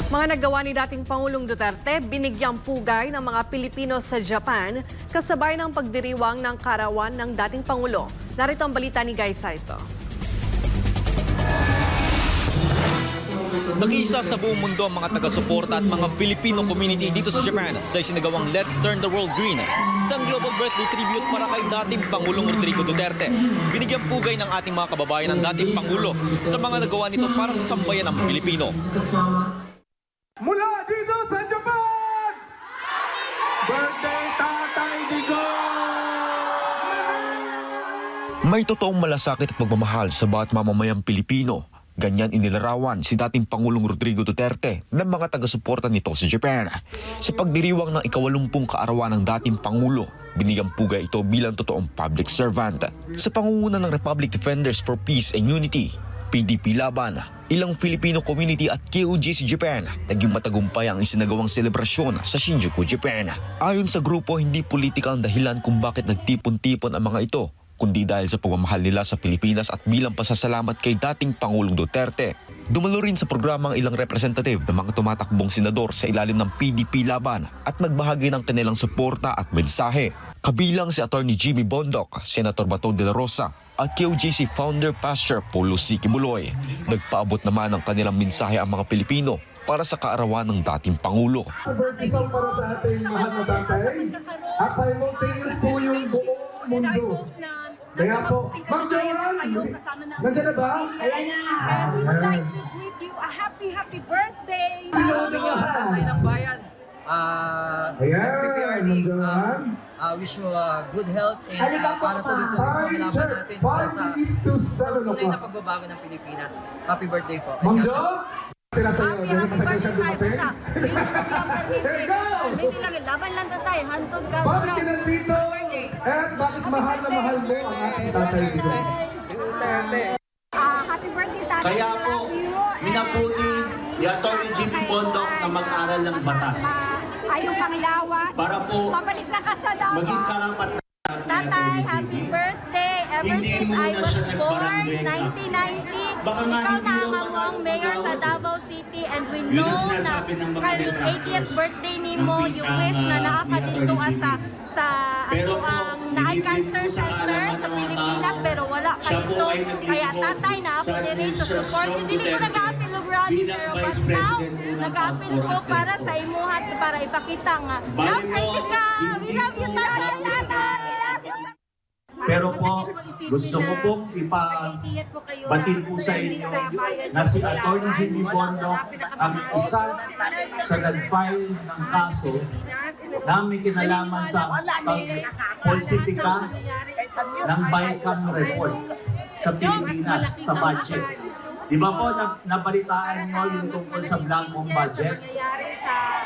Mga nagawa ni dating Pangulong Duterte, binigyang pugay ng mga Pilipino sa Japan kasabay ng pagdiriwang ng karawan ng dating Pangulo. Narito ang balita ni Guy Saito. Nag-iisa sa buong mundo ang mga taga-suporta at mga Filipino community dito sa Japan sa isinagawang Let's Turn the World Green, isang global birthday tribute para kay dating Pangulong Rodrigo Duterte. Binigyang pugay ng ating mga kababayan ng dating Pangulo sa mga nagawa nito para sa sambayan ng Pilipino. Mula dito sa Japan! Birthday Tatay Digong! May totoong malasakit at pagmamahal sa bawat mamamayang Pilipino. Ganyan inilarawan si dating Pangulong Rodrigo Duterte ng mga taga-suporta nito sa Japan. Sa pagdiriwang ng ika-80 kaarawan ng dating Pangulo, binigyang pugay ito bilang totoong public servant. Sa pangunguna ng Republic Defenders for Peace and Unity, PDP Laban, ilang Filipino community at KOJC Japan, naging matagumpay ang isinagawang selebrasyon sa Shinjuku, Japan. Ayon sa grupo, hindi politika ang dahilan kung bakit nagtipon-tipon ang mga ito, kundi dahil sa pagmamahal nila sa Pilipinas at bilang pasasalamat kay dating Pangulong Duterte. Dumalo rin sa programa ang ilang representative ng mga tumatakbong senador sa ilalim ng PDP Laban at nagbahagi ng kanilang suporta at mensahe. Kabilang si Atty. Jimmy Bondoc, Senator Bato de la Rosa at KOJC founder Pastor Paulo C. Kibuloy. Nagpaabot naman ng kanilang mensahe ang mga Pilipino para sa kaarawan ng dating Pangulo. Birthday song para sa ating mahal na tatay. At simultaneous po yung buong mundo. Kaya po, Ma'am Joanne, nandiyan na ba? Ayan na! We would like to greet you a happy birthday! Sino Bigyan ka tatay ng bayan. Ayan, PRD, Ma'am Joanne. wish you good health and Halika po, para tuloy-tuloy Time ang check, natin para 5 sa minutes to 7 tuloy na o'clock. pagbabago ng Pilipinas. Happy birthday po. Ma'am Jo, tira sa'yo. Dahil matagal ka dumating. Here you go! Laban lang tatay, hantod ka. Bakit ka nandito? At bakit mahal na mahal mo ang ating tatay dito? Happy birthday tatay. Kaya po, Love you. minaputi ni Atty. Jimmy Bondoc na mag-aral ng batas Ayong panglawas. para po Pabalik na ka sa Davao. maging karapat Tatay, happy birthday. Ever Hindi since muna I was siya born, nagbarangay ka. 1990, Baka nga ikaw hindi na raw ang manalo mayor sa pag-award. Davao City and we Yun know ang na sinasabi ng mga kayong detractors 80th birthday ni ng mo, you wish na nakakadito ni Atty. sa Pero ano po, ang naay hindi cancer po sa center kaalaman sa ng mga Pilipinas tao. pero wala ka Siya po dito. ay naglingkod Kaya tatay na ako sa din sa Administration support. Hindi ko Duterte nag-apil og rally bilang pero Vice but now, President po ng nag-apil ko Pangkorte para po. sa imuhat para ipakita nga. Bali Love po, kayo ka! We hindi love you po tatay! ako sa- Tatay! We love you! Pero po, gusto ko pong ipabatid po sa inyo na si Atty. Jimmy Bondoc ang isa sa nag-file ng kaso na may kinalaman sa pagpolitika ng BICAM report sa Pilipinas sa budget. Di ba po, nabalitaan nyo yung tungkol sa blankong budget?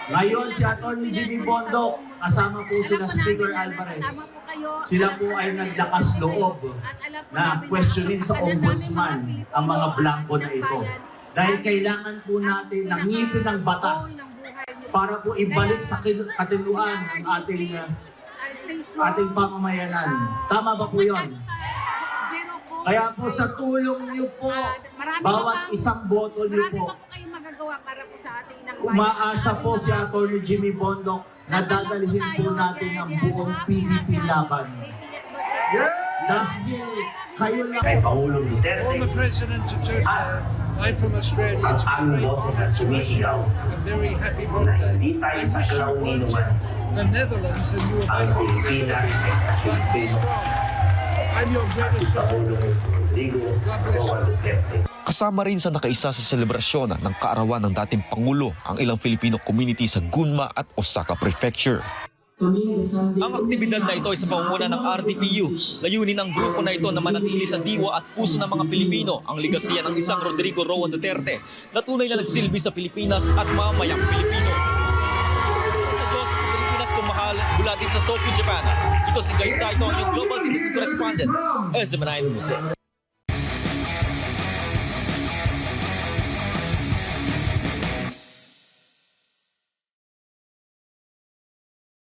Ngayon, si Atty. Jimmy Bondoc, kasama po sila Speaker Alvarez, sila po ay naglakas loob na questionin sa ombudsman ang mga blanco na ito. Dahil kailangan po natin ng ngipin ng batas para po ibalik sa katinuan ang ating pamamayanan. Tama ba po yun? Kaya po sa tulong niyo po, bawat isang boto niyo po, umaasa po si Atty. Jimmy Bondoc na dadalhin po natin ang buong PDP laban. Dahil kayo lang kay Pangulong Duterte Former President Duterte, I'm from Australia. ang It's been aming great. boses na sumisigaw A very happy na birthday. hindi tayo I sa wish you kalauminuman the Netherlands and you ang are Pilipinas ay sa Pilipino I'm your at greatest si son. Pangulong Rodrigo Roa Duterte. Kasama rin sa nakaisa sa selebrasyon ng kaarawan ng dating Pangulo ang ilang Filipino community sa Gunma at Osaka Prefecture. Ang aktibidad na ito ay sa pangunguna ng RDPU. Layunin ng grupo na ito na manatili sa diwa at puso ng mga Pilipino ang ligasiya ng isang Rodrigo Roa Duterte na tunay na nagsilbi sa Pilipinas at mamayang Pilipino. Sa Diyos at sa Pilipinas kung mahal, mula din sa Tokyo, Japan. Ito si Guy Saito, ang iyong Global Citizen Correspondent, SMNI News.